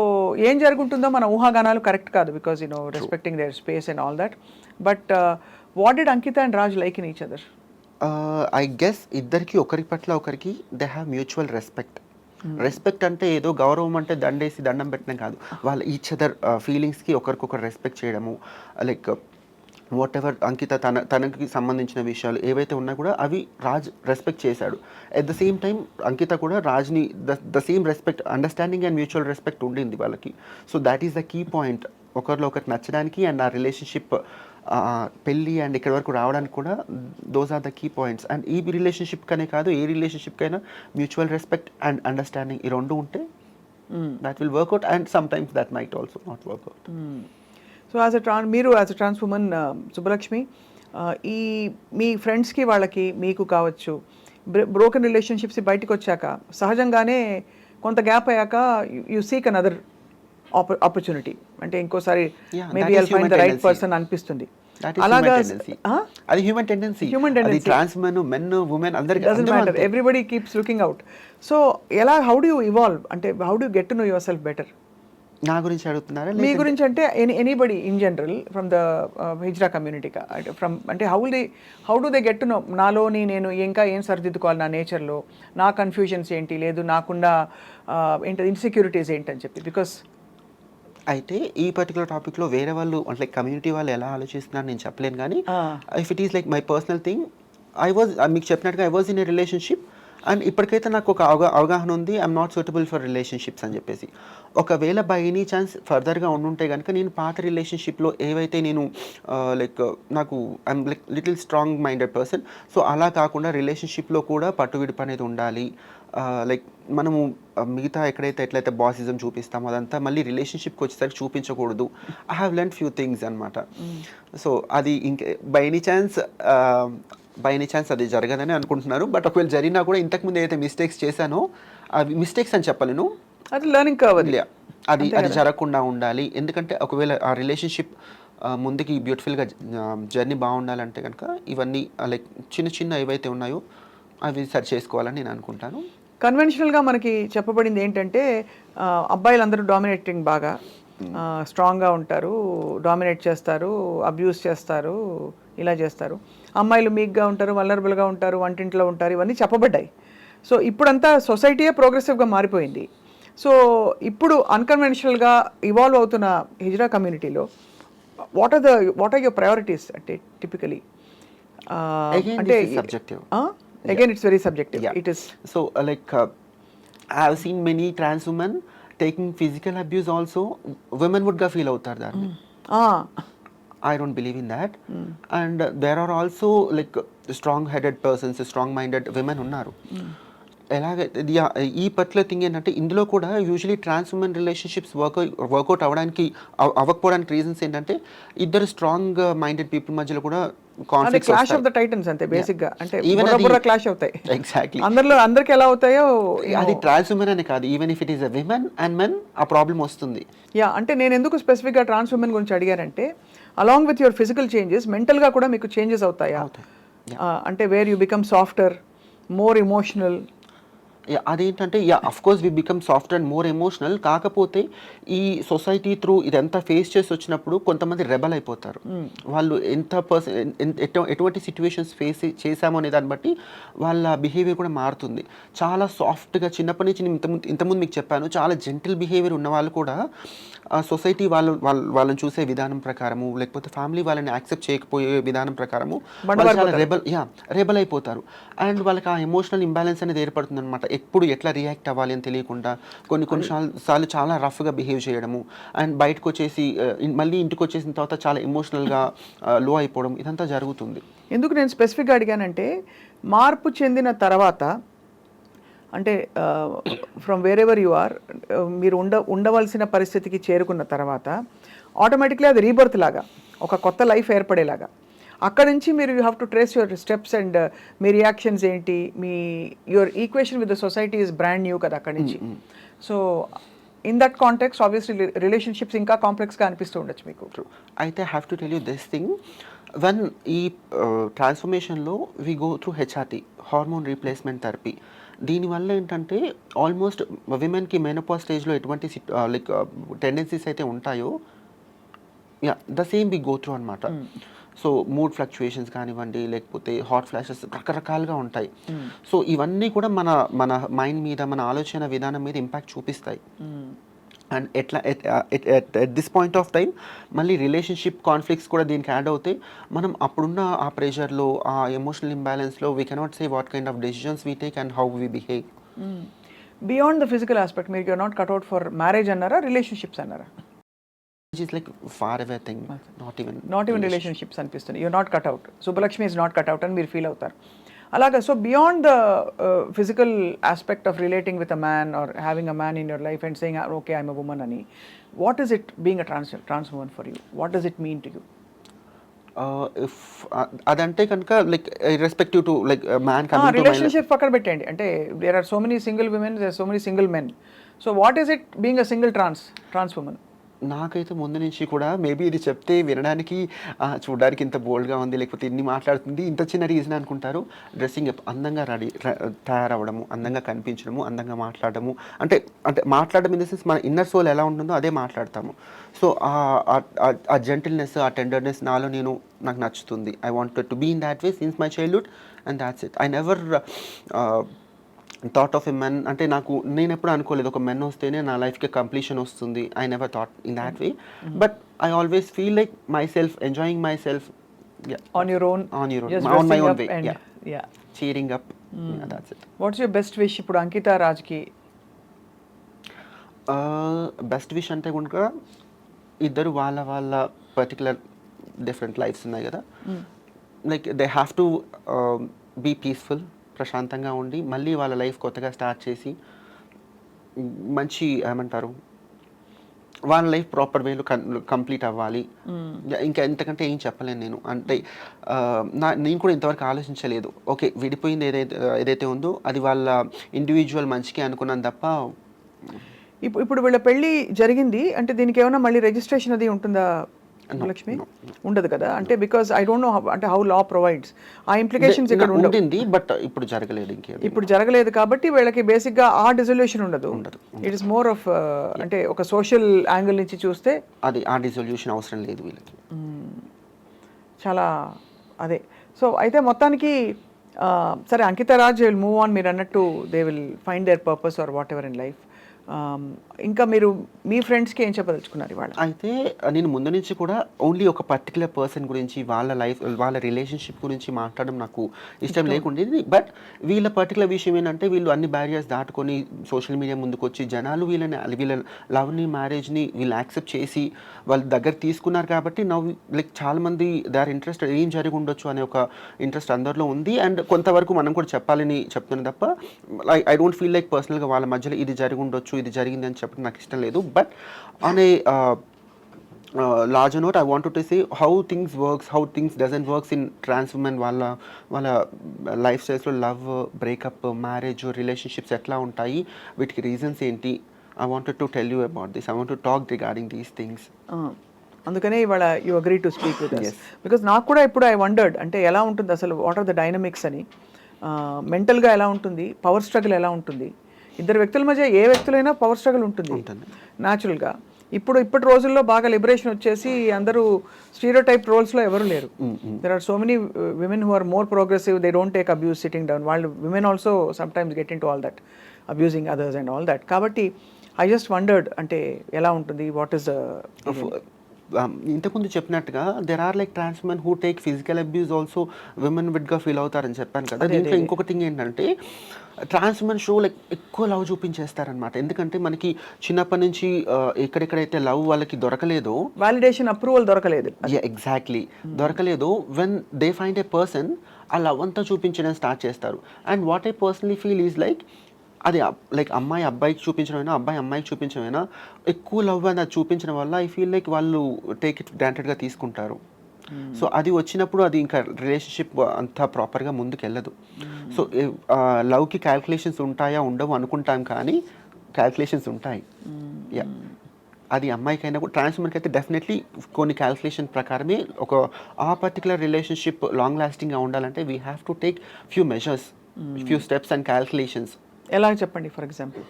ఏం జరుగుతుందో మన ఊహాగానాలు కరెక్ట్ కాదు because respecting their space and all that. But what did Ankita and Raj like in each other? I guess ఇద్దరికి ఒకరి పట్ల ఒకరికి they have mutual respect. Respect అంటే ఏదో గౌరవం అంటే దండేసి దండం పెట్టడం కాదు. వాళ్ళ ఈచ్ అదర్ ఫీలింగ్స్కి ఒకరికొకరు రెస్పెక్ట్ చేయడము. లైక్ వాట్ ఎవర్ అంకిత తనకి సంబంధించిన విషయాలు ఏవైతే ఉన్నా కూడా అవి రాజ్ రెస్పెక్ట్ చేశాడు. At the same time Ankita కూడా రాజ్ని the same respect, understanding and mutual respect ఉండింది వాళ్ళకి. So that is the key point ఒకరిలో ఒకరికి నచ్చడానికి అండ్ ఆ రిలేషన్షిప్ పెళ్ళి అండ్ ఇక్కడి వరకు రావడానికి కూడా those are the key points. And ఈ రిలేషన్షిప్ కనే కాదు ఏ రిలేషన్షిప్కైనా మ్యూచువల్ రెస్పెక్ట్ అండ్ అండర్స్టాండింగ్ ఈ రెండు ఉంటే that will work out, and sometimes that might also not work out. So మీరు as a trans woman Subbalakshmi, ఈ మీ ఫ్రెండ్స్కి వాళ్ళకి మీకు కావచ్చు బ్రోకెన్ రిలేషన్షిప్స్ బయటకు వచ్చాక సహజంగానే కొంత గ్యాప్ అయ్యాక యూ సీక్ అనదర్ ఆపర్చునిటీ, అంటే ఇంకోసారి maybe I'll find the right person అనిపిస్తుంది. అది human tendency. Trans men women అందరికీ doesn't matter, everybody keeps looking out. So how do you evolve, అంటే how do get to know your self better? నా గురించి అడుగుతున్నారా? మీ గురించి అంటే anybody in general from the hijra community, from అంటే how do they get to know నాలోని నేను ఇంకా ఏం సరిదిద్దుకోవాలి నా నేచర్లో, నా కన్ఫ్యూజన్స్ ఏంటి, లేదు నాకున్న ఏంటి ఇన్సెక్యూరిటీస్ ఏంటని చెప్పి. బికాస్ అయితే ఈ పర్టికులర్ టాపిక్లో వేరే వాళ్ళు అంటే కమ్యూనిటీ వాళ్ళు ఎలా ఆలోచిస్తున్నారు నేను చెప్పలేను, కానీ if it is like my personal thing, మీకు చెప్పినట్టుగా I was in a relationship and ఇప్పటికైతే నాకు ఒక అవగాహన ఉంది, I'm not suitable for relationships అని చెప్పేసి. ఒకవేళ బై ఎనీ ఛాన్స్ ఫర్దర్గా ఉండుంటే కనుక నేను పాత రిలేషన్షిప్లో ఏవైతే నేను లైక్ నాకు I'm like little strong minded person. So అలా కాకుండా రిలేషన్షిప్లో కూడా పట్టువిడుపు అనేది ఉండాలి. లైక్ మనము మిగతా ఎట్లయితే బాసిజం చూపిస్తామో అదంతా మళ్ళీ రిలేషన్షిప్కి వచ్చేసరికి చూపించకూడదు. I have learn few things అనమాట. సో అది ఇంకే బై ఎనీ ఛాన్స్ అది జరగదని అనుకుంటున్నారు. బట్ ఒకవేళ జరిగినా కూడా ఇంతకుముందు ఏదైతే మిస్టేక్స్ చేశానో అవి మిస్టేక్స్ అని చెప్పలేను, అది లెర్నింగ్ కావాలి. అది జరగకుండా ఉండాలి. ఎందుకంటే ఒకవేళ ఆ రిలేషన్షిప్ ముందుకి బ్యూటిఫుల్గా జర్నీ బాగుండాలంటే కనుక ఇవన్నీ లైక్ చిన్న ఏవైతే ఉన్నాయో అవి సరి చేసుకోవాలని నేను అనుకుంటాను. కన్వెన్షనల్గా మనకి చెప్పబడింది ఏంటంటే అబ్బాయిలందరూ డామినేటింగ్ బాగా స్ట్రాంగ్గా ఉంటారు, డామినేట్ చేస్తారు, అబ్యూస్ చేస్తారు, ఇలా చేస్తారు. అమ్మాయిలు మీక్గా ఉంటారు, వల్నరబుల్గా ఉంటారు, వంటింట్లో ఉంటారు, ఇవన్నీ చెప్పబడ్డాయి. సో ఇప్పుడంతా సొసైటీయే ప్రోగ్రెసివ్గా మారిపోయింది. సో ఇప్పుడు అన్కన్వెన్షనల్గా ఇవాల్వ్ అవుతున్న హిజ్రా కమ్యూనిటీలో వాట్ ఆర్ యువర్ ప్రయారిటీస్ అంటే టిపికలీ? అంటే subjective. Again, it's very subjective. Yeah. It is. So, I have seen many trans women taking physical abuse also. Women would feel out that. I don't believe in that. And there are also like strong-headed persons, strong-minded women unnaru. ఎలాగ ఈ particular thing ఏంటంటే ఇందులో కూడా usually trans women relationships work out అవ్వకపోవడానికి reasons ఏంటంటే ఇద్దరు strong minded people మధ్యలో కూడా conflicts clash of the Titans అంతే బేసిక్ గా. అంటే ఈవెన్ బుర్ర క్లాష్ అవుతాయి. ఎగ్జాక్ట్లీ. అందరికి ఎలా అవుతాయో అది ట్రాన్స్ ఉమెన్ అనే కాదు, even if it is a women and men ఆ ప్రాబ్లం వస్తుంది. అంటే నేను ఎందుకు స్పెసిఫిక్ గా ట్రాన్స్ ఉమెన్ గురించి అడిగానంటే along with your physical changes mental గా కూడా మీకు చేంజెస్ అవుతాయా? అంటే where you become softer, more emotional. అదేంటంటే of course we become soft and more emotional. కాకపోతే ఈ సొసైటీ త్రూ ఇదంతా ఫేస్ చేసి వచ్చినప్పుడు కొంతమంది రెబల్ అయిపోతారు. వాళ్ళు ఎటువంటి సిచ్యువేషన్స్ ఫేస్ చేశామో అనే దాన్ని బట్టి వాళ్ళ బిహేవియర్ కూడా మారుతుంది. చాలా సాఫ్ట్గా చిన్నప్పటి నుంచి ఇంతకుముందు మీకు చెప్పాను, చాలా జెంటిల్ బిహేవియర్ ఉన్న వాళ్ళు కూడా సొసైటీ వాళ్ళని చూసే విధానం ప్రకారము లేకపోతే ఫ్యామిలీ వాళ్ళని యాక్సెప్ట్ చేయకపోయే విధానం ప్రకారము చాలా రెబల్ అయిపోతారు. అండ్ వాళ్ళకి ఆ ఎమోషనల్ ఇంబ్యాలెన్స్ అనేది ఏర్పడుతుంది అనమాట. ఎప్పుడు ఎట్లా రియాక్ట్ అవ్వాలి అని తెలియకుండా కొన్నిసార్లు చాలా రఫ్గా బిహేవ్ చేయడము, అండ్ బయటకు వచ్చేసి మళ్ళీ ఇంటికి వచ్చేసిన తర్వాత చాలా ఎమోషనల్గా లో అయిపోవడం, ఇదంతా జరుగుతుంది. ఎందుకు నేను స్పెసిఫిక్గా అడిగానంటే మార్పు చెందిన తర్వాత అంటే from wherever you are మీరు ఉండవలసిన పరిస్థితికి చేరుకున్న తర్వాత ఆటోమేటిక్లీ అది రీబర్త్ లాగా ఒక కొత్త లైఫ్ ఏర్పడేలాగా అక్కడ నుంచి మీరు you have to trace your steps and మీ రియాక్షన్స్ ఏంటి, మీ your equation with the society is brand new కదా అక్కడి నుంచి. So in that context obviously relationships ఇంకా కాంప్లెక్స్గా అనిపిస్తూ ఉండొచ్చు మీకు. అయితే I have to tell you this thing, when ఈ ట్రాన్స్ఫర్మేషన్లో we go through HRT, hormone replacement therapy. దీనివల్ల ఏంటంటే ఆల్మోస్ట్ విమెన్కి మెనోపాజ్ స్టేజ్లో ఎటువంటి లైక్ టెండెన్సీస్ అయితే ఉంటాయో the same we go through అనమాట. సో మూడ్ ఫ్లక్చుయేషన్స్ కానివ్వండి లేకపోతే హాట్ ఫ్లాషెస్ రకరకాలుగా ఉంటాయి. సో ఇవన్నీ కూడా మన మైండ్ మీద మన ఆలోచన విధానం మీద ఇంపాక్ట్ చూపిస్తాయి. అండ్ ఎట్లా at this point of time మళ్ళీ రిలేషన్షిప్ కాన్ఫ్లిక్ట్స్ కూడా దీనికి యాడ్ అవుతాయి. మనం అప్పుడున్న ఆ ప్రెషర్లో ఆ ఎమోషనల్ ఇంబ్యాలెన్స్లో we cannot say what kind of decisions we take and how we behave. Beyond the physical aspect మీరు you are not cut out for marriage అన్నారా, రిలేషన్షిప్స్ అన్నారా? Which is like far away thing, not even relationships అనిపిస్తుంది. you're not cut out, Subbalakshmi is not cut out అని మీరు feel అవుతారు అలాగా. So beyond the physical aspect of relating with a man or having a man in your life and saying okay I'm a woman అని, what is it being a trans woman for you? What does it mean to you? If అదంటే కనుక like respective to like man relationship పక్కన పెట్టండి, అంటే there are so many single women, there are so many single men. So what is it being a single trans woman? నాకైతే ముందు నుంచి కూడా maybe ఇది చెప్తే వినడానికి చూడడానికి ఇంత బోల్డ్గా ఉంది లేకపోతే ఇన్ని మాట్లాడుతుంది ఇంత చిన్న రీజన్ అనుకుంటారు. డ్రెస్సింగ్ అందంగా తయారవ్వడము, అందంగా కనిపించడము, అందంగా మాట్లాడము, అంటే మాట్లాడడం ఇన్ ద సెన్స్ మన ఇన్నర్ సోల్ ఎలా ఉంటుందో అదే మాట్లాడతాము. సో ఆ జెంటిల్నెస్ ఆ టెండర్నెస్ నాకు నచ్చుతుంది. I wanted to be in that way since my childhood and that's it. I never thought of a men, అంటే నేను ఎప్పుడు అనుకోలేదు ఒక మెన్ వస్తేనే నా లైఫ్కి కంప్లీషన్ వస్తుంది. I never thought in that way, but I always feel like my self enjoying my self on your own on my dressing own up way. and yeah cheering up. Yeah, that's it. What's your best wish ఇప్పుడు అంకిత రాజ్కి? Best wish అంటే కనుక ఇద్దరు వాళ్ళ particular different lifes ఉన్నాయి కదా, like they have to be peaceful, ప్రశాంతంగా ఉండి మళ్ళీ వాళ్ళ లైఫ్ కొత్తగా స్టార్ట్ చేసి మంచి ఏమంటారు వాళ్ళ లైఫ్ ప్రాపర్ వేలో కంప్లీట్ అవ్వాలి. ఇంకా ఎంతకంటే ఏం చెప్పలేను నేను. అంటే నేను కూడా ఇంతవరకు ఆలోచించలేదు. ఓకే, విడిపోయింది ఏదైతే ఉందో అది వాళ్ళ ఇండివిజువల్ మంచికి అనుకున్నాను తప్ప. ఇప్పుడు వీళ్ళ పెళ్లి జరిగింది అంటే దీనికి ఏమైనా మళ్ళీ రిజిస్ట్రేషన్ అది ఉంటుందా లక్ష్మి? ఉండదు కదా, అంటే బికాస్ ఐ డోంట్ నో అంటే హౌ లా ప్రొవైడ్స్ ఆ ఇంప్లికేషన్స్ ఇక్కడ ఉంటుంది. బట్ ఇప్పుడు జరగలేదు, ఇప్పుడు జరగలేదు కాబట్టి వీళ్ళకి బేసిక్ గా ఆ డిజల్యూషన్ ఉండదు. ఇట్ ఇస్ మోర్ ఆఫ్ అంటే ఒక సోషల్ యాంగిల్ నుంచి చూస్తే అది ఆ డిజల్యూషన్ అవసరం లేదు వీళ్ళకి. చాలా అదే. సో అయితే మొత్తానికి సరే Ankita Raj will move on, మీరు అన్నట్టు they will find their purpose or whatever in life. ఇంకా మీరు మీ ఫ్రెండ్స్కి ఏం చెప్పదలుచుకున్నారు ఇవాళ? అయితే నేను ముందు నుంచి కూడా ఓన్లీ ఒక పర్టికులర్ పర్సన్ గురించి వాళ్ళ లైఫ్ వాళ్ళ రిలేషన్షిప్ గురించి మాట్లాడడం నాకు ఇష్టం లేకుండేది. బట్ వీళ్ళ పర్టికులర్ విషయం ఏంటంటే వీళ్ళు అన్ని బ్యారియర్స్ దాటుకొని సోషల్ మీడియా ముందుకు వచ్చి జనాలు వీళ్ళ లవ్ని మ్యారేజ్ని వీళ్ళు యాక్సెప్ట్ చేసి వాళ్ళ దగ్గర తీసుకున్నారు కాబట్టి నవ్వు లైక్ చాలామంది దే ఆర్ ఇంట్రెస్టెడ్, ఏం జరిగి ఉండొచ్చు అనే ఒక ఇంట్రెస్ట్ అందరిలో ఉంది. అండ్ కొంతవరకు మనం కూడా చెప్పాలని చెప్తున్నాను తప్ప ఐ డోంట్ ఫీల్ లైక్ పర్సనల్గా వాళ్ళ మధ్యలో ఇది జరిగి ఉండొచ్చు ఇది జరిగింది అని చెప్పడం నాకు ఇష్టం లేదు. But on a larger note, I wanted to say how things works, how things doesn't works in trans women వాళ్ళ లైఫ్ స్టైల్స్లో లవ్, బ్రేకప్, మ్యారేజ్, రిలేషన్షిప్స్ ఎట్లా ఉంటాయి, వీటికి రీజన్స్ ఏంటి. I wanted to tell you about this. I want to talk regarding these things. అందుకనే ఇవాళ you agree to speak with us. Because నాకు కూడా ఇప్పుడు ఐ వండర్డ్ అంటే ఎలా ఉంటుంది అసలు, వాట్ ఆర్ ద డైనమిక్స్ అని, మెంటల్గా ఎలా ఉంటుంది, పవర్ స్ట్రగుల్ ఎలా ఉంటుంది. ఇద్దరు వ్యక్తుల మధ్య ఏ వ్యక్తులైనా పవర్ స్ట్రగుల్ ఉంటుంది న్యాచురల్గా. ఇప్పటి రోజుల్లో బాగా లిబరేషన్ వచ్చేసి అందరూ స్టీరియోటైప్ రోల్స్లో ఎవరు లేరు. There are so many women who are more progressive, they don't take abuse sitting down. వాళ్ళు women also sometimes get in to all that abusing others and all that. కాబట్టి ఐ జస్ట్ వండర్డ్ అంటే ఎలా ఉంటుంది, what is ఇంతకుముందు చెప్పినట్టుగా there are like trans men who take physical abuse also women విడ్గా feel అవుతారని చెప్పాను కదా. దీంట్లో ఇంకొక థింగ్ ఏంటంటే ట్రాన్స్ మెన్ షో లైక్ ఎక్కువ లవ్ చూపించేస్తారనమాట. ఎందుకంటే మనకి చిన్నప్పటి నుంచి ఎక్కడెక్కడైతే లవ్ వాళ్ళకి దొరకలేదో, వాలిడేషన్ అప్రూవల్ దొరకలేదు, ఎగ్జాక్ట్లీ దొరకలేదు, when they find a person ఆ లవ్ అంతా చూపించడం స్టార్ట్ చేస్తారు. And what I personally feel is like అది లైక్ అమ్మాయి అబ్బాయికి చూపించడమైనా అబ్బాయి అమ్మాయికి చూపించడమైనా ఎక్కువ లవ్ అని అది చూపించడం వల్ల ఐ ఫీల్ లైక్ వాళ్ళు టేక్ ఇట్ గ్రాంటెడ్గా తీసుకుంటారు. సో అది వచ్చినప్పుడు అది ఇంకా రిలేషన్షిప్ అంతా ప్రాపర్గా ముందుకు వెళ్ళదు. సో లవ్కి క్యాల్కులేషన్స్ ఉంటాయా ఉండవు అనుకుంటాం, కానీ క్యాల్కులేషన్స్ ఉంటాయి. యా, అది అమ్మాయికైనా కూడా ట్రాన్స్మెన్కి అయితే డెఫినెట్లీ కొన్ని క్యాల్కులేషన్ ప్రకారమే ఒక ఆ పర్టికులర్ రిలేషన్షిప్ లాంగ్ లాస్టింగ్గా ఉండాలంటే we have to take few measures, few steps and calculations. ఎలా చెప్పండి ఫర్ ఎగ్జాంపుల్?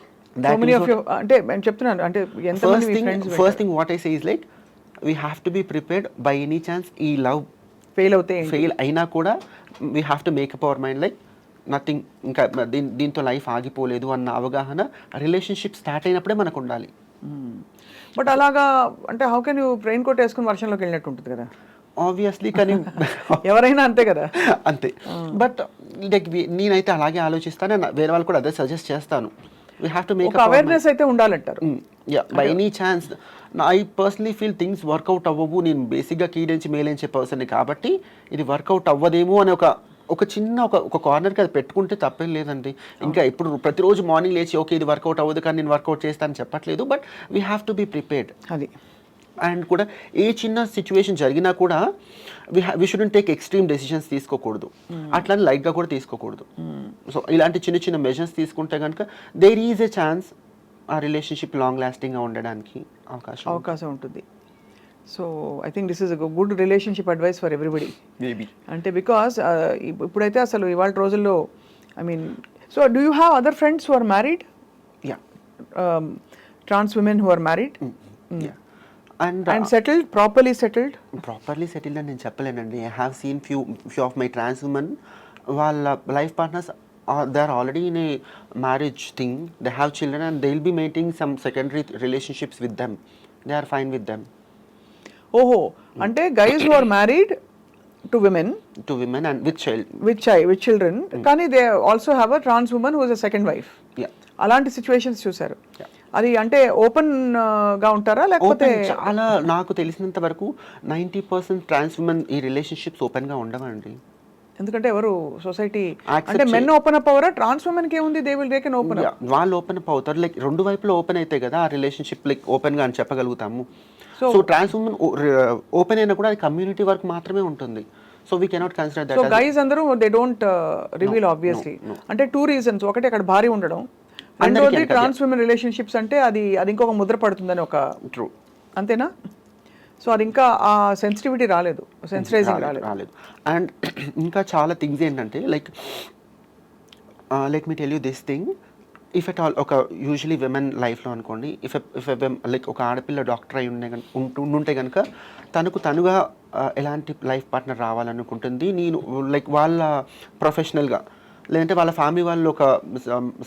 అంటే నేను చెప్తున్నాను అంటే first thing what I say is like we have to be prepared by any chance ఈ లవ్ ఫెయిల్ అయినా కూడా we have to make up our mind like nothing, ఇంకా దీంతో లైఫ్ ఆగిపోలేదు అన్న అవగాహన రిలేషన్షిప్ స్టార్ట్ అయినప్పుడే మనకు ఉండాలి. బట్ అలాగా అంటే how can you raincoat వేసుకుని వర్షంలోకి వెళ్ళినట్టు ఉంటుంది కదా ఆబ్వియస్లీ, కానీ ఎవరైనా అంతే కదా. అంతే. బట్ లైక్ నేనైతే అలాగే ఆలోచిస్తాను, వేరే వాళ్ళు కూడా అదే సజెస్ట్ చేస్తాను. We have to make awareness అయితే ఉండాలంటారు. By any chance I personally feel things work out అవ్వవు. నేను బేసిక్గా కీడించి మేలించే పర్సన్ కాబట్టి ఇది వర్కౌట్ అవ్వదేమో అని ఒక చిన్న ఒక కార్నర్కి అది పెట్టుకుంటే తప్పేం లేదండి. ఇంకా ఇప్పుడు ప్రతిరోజు మార్నింగ్ లేచి ఓకే ఇది వర్కౌట్ అవ్వదు కానీ నేను వర్కౌట్ చేస్తానని చెప్పట్లేదు. But we have to be prepared. అది అండ్ కూడా ఏ చిన్న సిచ్యువేషన్ జరిగినా కూడా we shouldn't take extreme decisions తీసుకోకూడదు, అట్లా లైట్గా కూడా తీసుకోకూడదు. సో ఇలాంటి చిన్న చిన్న మెజర్స్ తీసుకుంటే కనుక దేర్ ఈజ్ ఎ ఛాన్స్ ఆ రిలేషన్షిప్ లాంగ్ లాస్టింగ్గా ఉండడానికి అవకాశం ఉంటుంది. So I think this is good relationship advice for everybody maybe. అంటే బికాస్ ఇప్పుడైతే అసలు ఇవాళ రోజుల్లో I mean so do you have other friends who are married? Yeah, trans women who are married and settled, properly settled అని నేను చెప్పలేనండి. I have seen few of my trans women, వాళ్ళ life partners they are already in a marriage thing, they have children and they will be maintaining some secondary relationships with them, they are fine with them. ఓహో, అంటే guys who are married to women and with child. With children, కానీ they also have a trans women who is a second wife. Yeah. అలాంటి situations చూసారు. అది అంటే open గా ఉంటారా లేకపోతే? చాలా నాకు తెలిసినంత వరకు 90% ట్రాన్స్ ఉమెన్ ఈ రిలేషన్షిప్స్ ఓపెన్ గా ఉండవండి. ఎందుకంటే ఎవరు సొసైటీ Accept అంటే మెన్ ఓపెన్ అప్ అవరా? ట్రాన్స్ ఉమెన్ కి ఏముంది, they will they can open up. వాళ్ళు ఓపెన్ అప్ అవుతారు, లైక్ రెండు వైపులో ఓపెన్ అయితే కదా ఆ రిలేషన్షిప్ లైక్ ఓపెన్ గా అని చెప్పగలుగుతాము. సో ట్రాన్స్ ఉమెన్ ఓపెన్ అయినా కూడా అది కమ్యూనిటీ వర్క్ మాత్రమే ఉంటుంది. So we cannot consider that. So guys అందరూ దే డోంట్ రివీల్ ఆబ్వియస్లీ. అంటే 2 reasons. ఒకటి అక్కడ భారీ ఉండడం, రెండోది ట్రాన్స్ ఉమెన్ రిలేషన్షిప్స్ అంటే అది ఇంకొక ముద్ర పడుతుందని ఒక ట్రూ. అంతేనా? సో అది ఇంకా ఆ సెన్సిటివిటీ రాలేదు, సెన్సిటైజింగ్ రాలేదు. అండ్ ఇంకా చాలా థింగ్స్ ఏంటంటే like let me tell you this thing, if at all ఒక యూజువలీ విమెన్ లైఫ్లో అనుకోండి, ఇఫ్ లైక్ ఒక ఆడపిల్ల డాక్టర్ అయి ఉంటే కనుక తనుగా ఎలాంటి లైఫ్ పార్ట్నర్ రావాలనుకుంటుంది, నేను లైక్ వాళ్ళ ప్రొఫెషనల్గా లేదంటే వాళ్ళ ఫ్యామిలీ వాళ్ళు ఒక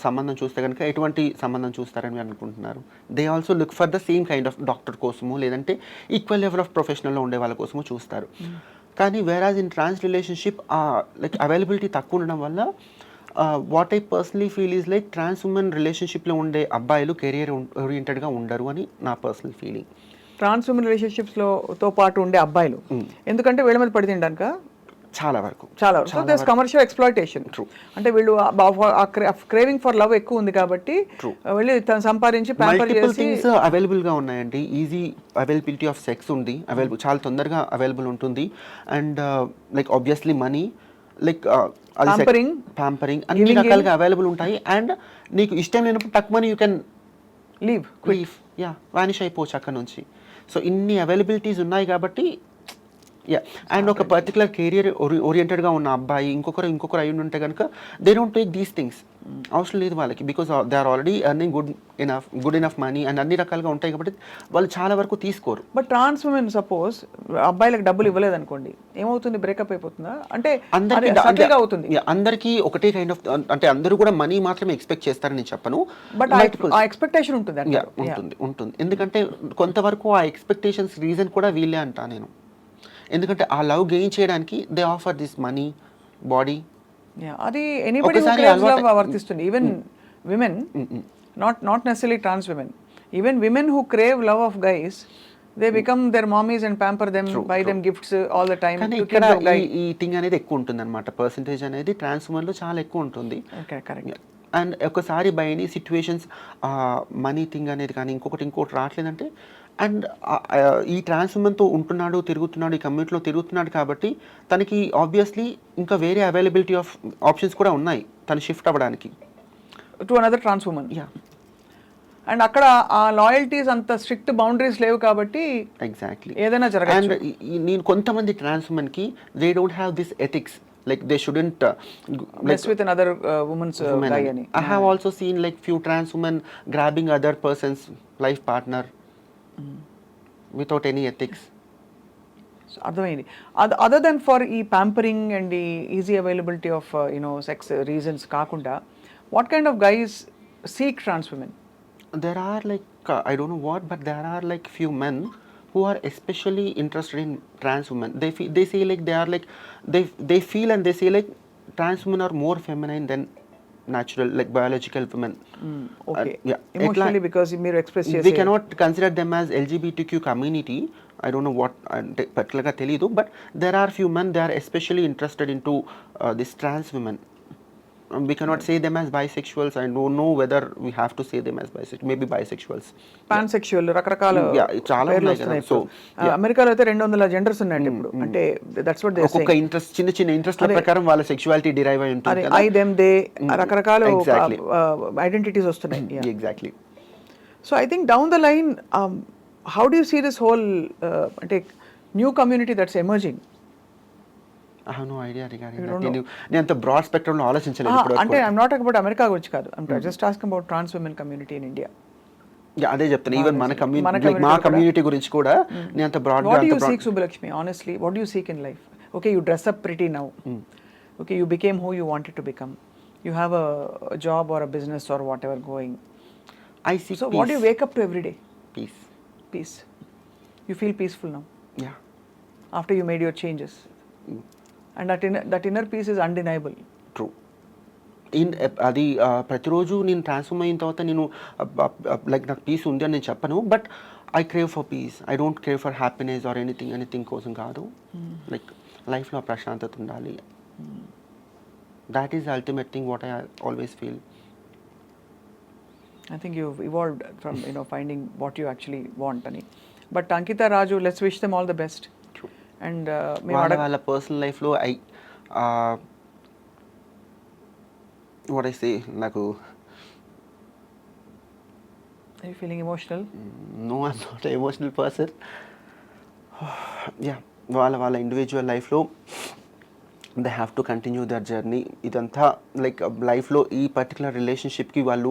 సంబంధం చూస్తే కనుక ఎటువంటి సంబంధం చూస్తారని అనుకుంటున్నారు. They also look for the same kind of doctor కోసము లేదంటే ఈక్వల్ లెవెల్ ఆఫ్ ప్రొఫెషనల్లో ఉండే వాళ్ళ కోసము చూస్తారు. కానీ whereas in trans relationship like availability తక్కువ ఉండడం వల్ల what I personally feel is like trans women రిలేషన్షిప్లో ఉండే అబ్బాయిలు కెరియర్ ఓరియంటెడ్గా ఉండరు అని నా పర్సనల్ ఫీలింగ్. ట్రాన్స్ ఉమెన్ రిలేషన్షిప్స్తో పాటు ఉండే అబ్బాయిలు ఎందుకంటే వీళ్ళ మీద పడి తినడానిక చాలా వరకు కమర్షియల్ ఎక్స్ప్లాయిటేషన్. అంటే వీళ్ళు క్రేవింగ్ ఫర్ లవ్ ఎక్కువ ఉంది కాబట్టి వెళ్ళి సంపాదించి ప్యాంపర్ చేసి అవైలబుల్ గా ఉన్నాయండి. ఈజీ అవైలబిలిటీ ఆఫ్ సెక్స్ ఉంది, చాలా తొందరగా అవైలబుల్ ఉంటుంది. And like obviously money, like pampering అన్ని రకాలుగా అవైలబుల్ ఉంటాయి. అండ్ నీకు ఇష్టం లేనప్పుడు తక్కువ యూ కెన్ లీవ్, వానిష్ అయిపోవచ్చు అక్కడ నుంచి. సో ఇన్ని అవైలబిలిటీస్ ఉన్నాయి కాబట్టి అండ్ ఒక పర్టికులర్ కెరియర్ ఓరియంటెడ్గా ఉన్న అబ్బాయి ఇంకొకరు అయి ఉంటే కనుక they don't take these things. అవసరం లేదు వాళ్ళకి, because they are already earning good enough money and అన్ని రకాలుగా ఉంటాయి కాబట్టి వాళ్ళు చాలా వరకు తీసుకోరు. బట్ ట్రాన్స్ ఉమెన్ సపోజ్ అబ్బాయిలకు డబ్బులు ఇవ్వలేదు అనుకోండి, ఏమవుతుంది? బ్రేకప్ అయిపోతుందా? అంటే అందరికీ ఒకటే కైండ్ ఆఫ్, అంటే అందరూ కూడా మనీ మాత్రమే ఎక్స్పెక్ట్ చేస్తారని చెప్పను, బట్ ఆ ఎక్స్పెక్టేషన్ ఉంటుంది. ఎందుకంటే కొంతవరకు ఆ ఎక్స్పెక్టేషన్స్ రీజన్ కూడా వీళ్ళే అంటా నేను. ఎందుకంటే ఆ లవ్ గెయిన్ చేయడానికి they offer this money, body. అది ఎనీబడీ హూ క్రేవ్స్ లవ్ వర్తిస్తుంది. Even women, not necessarily trans women, even women who crave love of guys, they become their mummies and pamper them, buy them gifts all the time. ఇక్కడ ఈ thing అనేది ఎక్కువ ఉంటుంది అనమాట, percentage అనేది trans women లో చాలా ఎక్కువ ఉంటుంది. అండ్ ఒకసారి by any situations money thing అనేది కానీ ఇంకోటి రావట్లేదంటే, అండ్ ఈ ట్రాన్స్ ఉమెన్తో ఉంటున్నాడు, తిరుగుతున్నాడు, ఈ కమ్యూనిటీలో తిరుగుతున్నాడు కాబట్టి తనకి ఆబ్వియస్లీ ఇంకా వేరే అవైలబిలిటీ ఆఫ్ ఆప్షన్స్ కూడా ఉన్నాయి తను షిఫ్ట్ అవ్వడానికి to another trans women. And అక్కడ ఆ లాయల్టీస్ అంత స్ట్రిక్ట్ బౌండరీస్ లేవు కాబట్టి ఎగ్జాక్ట్లీ ఏదైనా జరగచ్చు. అండ్ నేను కొంతమంది ట్రాన్స్ ఉమెన్కి they don't have this ethics, like they shouldn't mess with another woman's guy ani. I have also seen like few trans women grabbing other person's life partner without any ethics. So అర్థమైంది. Other than for ఈ pampering and the easy availability of sex reasons కాకుండా, what kind of guys seek trans women? There are like I don't know what, but there are like few men who are especially interested in trans women. They say like they are like they feel and they say like trans women are more feminine than natural, like biological women. Okay. Emotionally because మీరు express చేసే, we cannot consider them as LGBTQ community. I don't know what particularly తెలియదు, but there are few men they are especially interested into this trans women. We cannot say them as bisexuals. I don't know whether we have to say them as bisexual, maybe bisexuals, pansexual, రకరకాల చాలా ఉన్నాయి కదా. So అమెరికాలో అయితే 200 genders ఉన్నాయి ఇప్పుడు. అంటే that's what they say. ఒక్కొక్క ఇంట్రెస్ట్ చిన్న ఇంట్రెస్ట్ల ప్రకారం వాళ్ళ సెక్షువాలిటీ డిరైవ్ అయి ఉంటుంది కదా. ఐ దెమ్ దే రకరకాల ఐడెంటిటీస్ వస్తున్నాయి. Exactly. So I think down the line how do you see this whole అంటే new community that's emerging? I have no idea regarding that. నేను అంత బ్రాడ్ స్పెక్ట్రమ్ లో ఆలోచించలేదు ఇప్పుడు. అంటే I am not talking about America గురించి కాదు, I am just asking about trans women community in India. అదే చెప్తాను, ఈవెన్ మన కమ్యూనిటీ, మా కమ్యూనిటీ గురించి కూడా నేను అంత బ్రాడ్ గా. What do you seek, Subbulakshmi? Honestly, what do you seek in life? Okay, you dress up pretty now. Okay, you became who you wanted to become. You have a job or a business or whatever going. I seek so peace. What do you wake up to every day? Peace. You feel peaceful now? Yeah. After you made your changes? And that inner peace is undeniable. True. అది ప్రతిరోజు నేను transform అయిన తర్వాత నేను like నాకు piece ఉంది అని నేను చెప్పను, but I crave for piece. I don't crave for happiness or anything కోసం కాదు. లైక్ లైఫ్లో ప్రశాంతత ఉండాలి. That is ultimate thing what I always feel. I think you've evolved from finding what you actually want అని. But Ankita Raju, let's wish them all the best. And వాళ్ళ personal లైఫ్లో what I say, నాకు Are you feeling emotional? No, I'm not a emotional person. Yeah, వాళ్ళ individual లైఫ్లో they have to continue their journey. ఇదంతా like లైఫ్లో ఈ particular రిలేషన్షిప్కి వాళ్ళు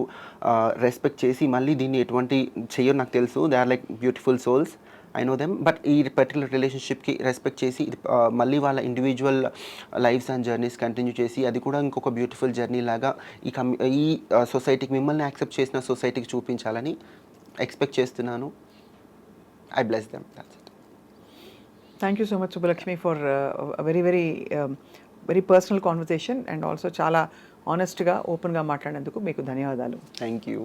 respect చేసి మళ్ళీ దీన్ని ఎటువంటి చెయ్యరు నాకు తెలుసు. They are like beautiful souls, I know them. But ఈ పర్టికులర్ రిలేషన్షిప్కి రెస్పెక్ట్ చేసి మళ్ళీ వాళ్ళ individual lifes and journeys continue చేసి అది కూడా ఇంకొక బ్యూటిఫుల్ జర్నీ లాగా ఈ సొసైటీకి, మిమ్మల్ని యాక్సెప్ట్ చేసిన సొసైటీకి చూపించాలని ఎక్స్పెక్ట్ చేస్తున్నాను. I bless them. That's it. Thank you so much Subbalakshmi for very very very personal conversation and also చాలా ఆనెస్ట్గా ఓపెన్గా మాట్లాడినందుకు మీకు ధన్యవాదాలు. Thank you.